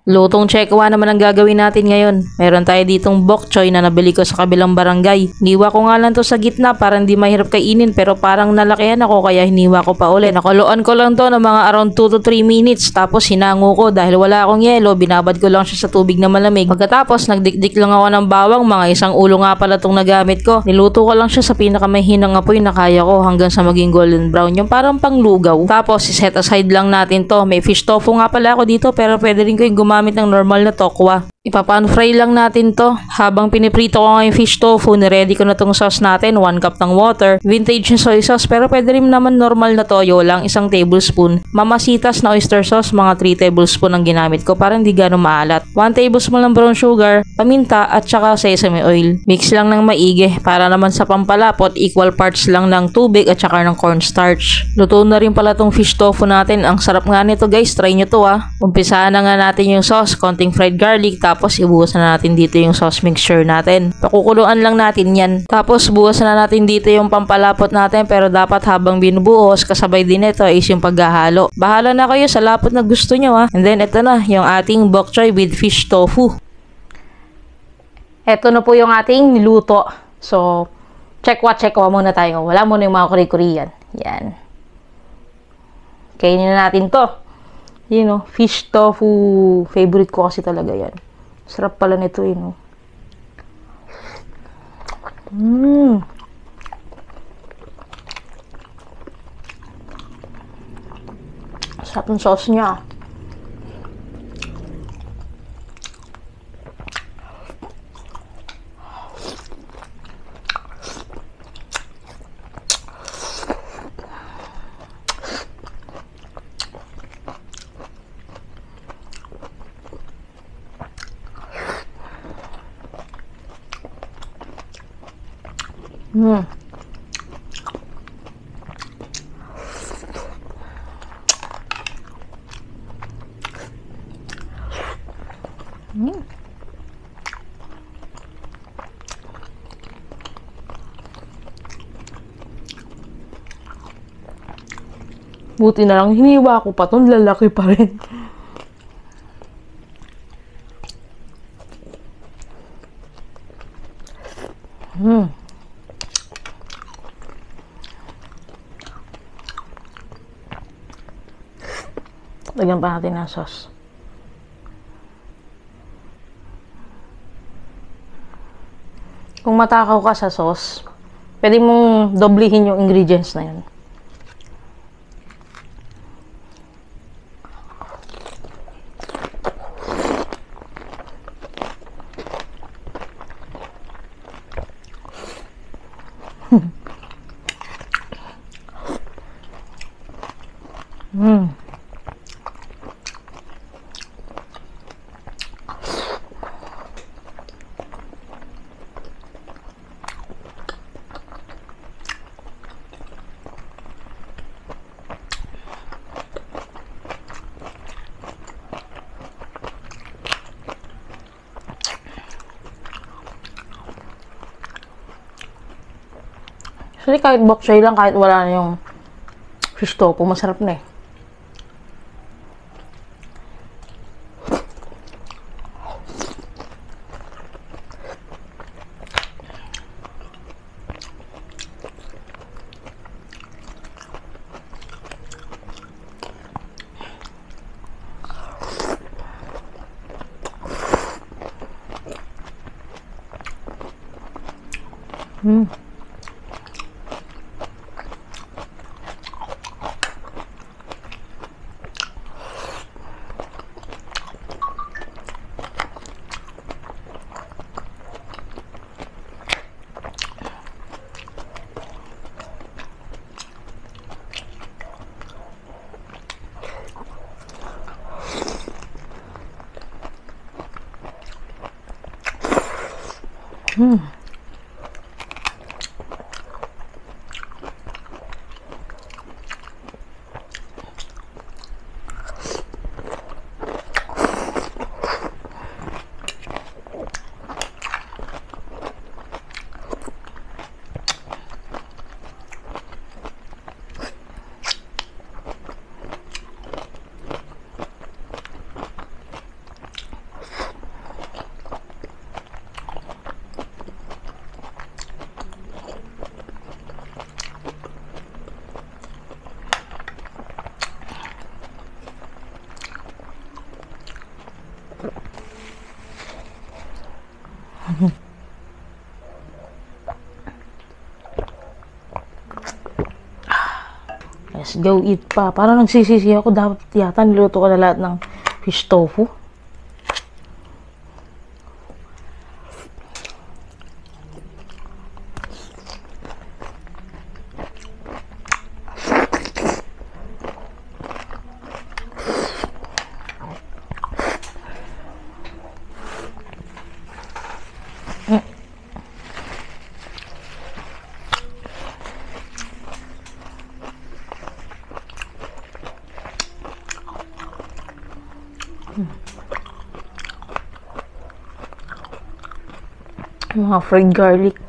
Lutong Chekwa naman ang gagawin natin ngayon. Meron tayo ditong bok choy na nabili ko sa kabilang barangay. Hiniwa ko nga lang to sa gitna para hindi mahirap kainin, pero parang nalakihan ako kaya hiniwa ko pa ulit. Nakuluan ko lang to ng mga around 2 to 3 minutes tapos hinango ko dahil wala akong yelo. Binabad ko lang siya sa tubig na malamig. Pagkatapos nagdikdik lang ako ng bawang, mga isang ulo nga pala tong nagamit ko. Niluto ko lang siya sa pinakamahinang apoy na kaya ko hanggang sa maging golden brown, yung parang panglugaw. Tapos set aside lang natin to. May fish tofu nga pala ako dito pero pwede rin ko yung gumamit ng normal na tokwa. Ipapan fry lang natin to. Habang piniprito ko nga yung fish tofu, niready ko na tong sauce natin. 1 cup ng water. Vintage na soy sauce pero pwede rin naman normal na toyo lang. 1 tablespoon. Mamasitas na oyster sauce, mga 3 tablespoon ang ginamit ko para hindi gano'ng maalat. 1 tablespoon ng brown sugar, paminta at saka sesame oil. Mix lang ng maigi para naman sa pampalapot, equal parts lang ng tubig at saka ng cornstarch. Luto na rin pala tong fish tofu natin. Ang sarap nga nito guys, try nyo to ah. Umpisahan na nga natin yung sauce, konting fried garlic, tapos ibuhos na natin dito yung sauce mixture natin. Pakukuluan lang natin yan. Tapos buhos na natin dito yung pampalapot natin, pero dapat habang binubuhos, kasabay din ito is yung paghahalo. Bahala na kayo sa lapot na gusto nyo ha. And then ito na yung ating bok choy with fish tofu. Ito na po yung ating niluto. So, chekwa muna tayo. Wala muna yung mga kuri-kurian. Yan. Kainin na natin to. You know, fish tofu. Favorite ko kasi talaga yan. Sarap pala nito, you know. Sarap ng sauce niya. Buti na lang hiniwa ko pa itong lalaki pa rin. Lagyan pa natin ng sauce. Kung matakaw ka sa sauce, pwede mong doblihin yung ingredients na yun. Actually, kahit bok choy lang, kahit wala na yung fish tofu, masarap na eh. Let's go eat pa. Parang nagsisisi ako. Dapat yata niluto ko na lahat ng fish tofu. Mga fried garlic.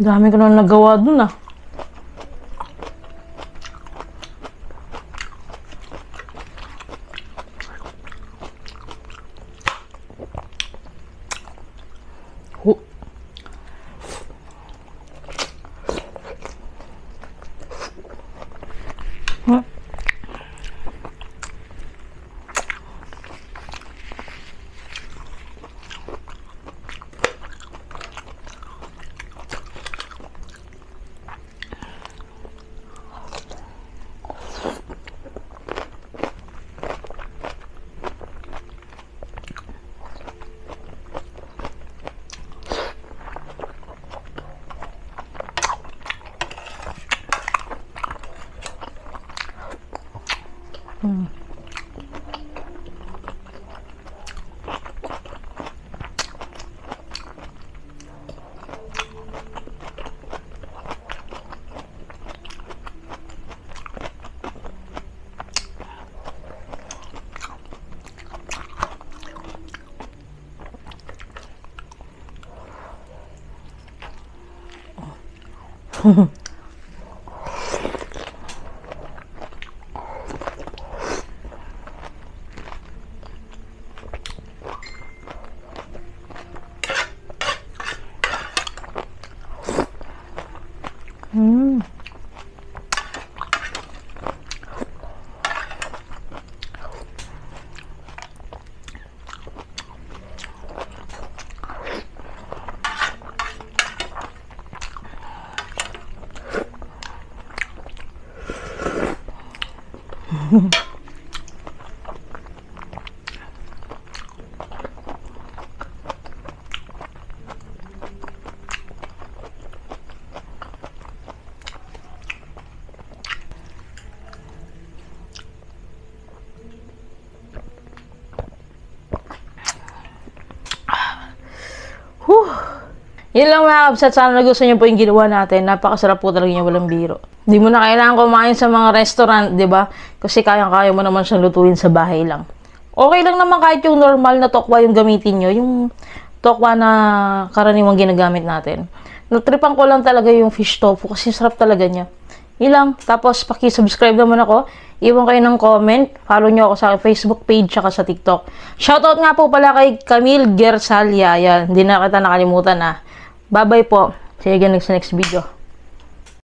Dami ko na nagawa dun ah. Yun lang mga kabsat, sana nagustuhan niyo po yung ginawa natin. Napakasarap po talaga niya, walang biro. Hindi mo na kailangan kumain sa mga restaurant, di ba? Kasi kayang-kaya mo naman siyang lutuin sa bahay lang. Okay lang naman kahit yung normal na tokwa yung gamitin nyo. Yung tokwa na karaniwang ginagamit natin. Natripan ko lang talaga yung fish tofu kasi sarap talaga niya. Yun lang. Tapos paki-subscribe naman ako. Iwan kayo ng comment. Follow nyo ako sa Facebook page tsaka sa TikTok. Shoutout nga po pala kay Camille Gersalia. Yan. Hindi na kita nakalimutan ah. Bye-bye po. See you again next video.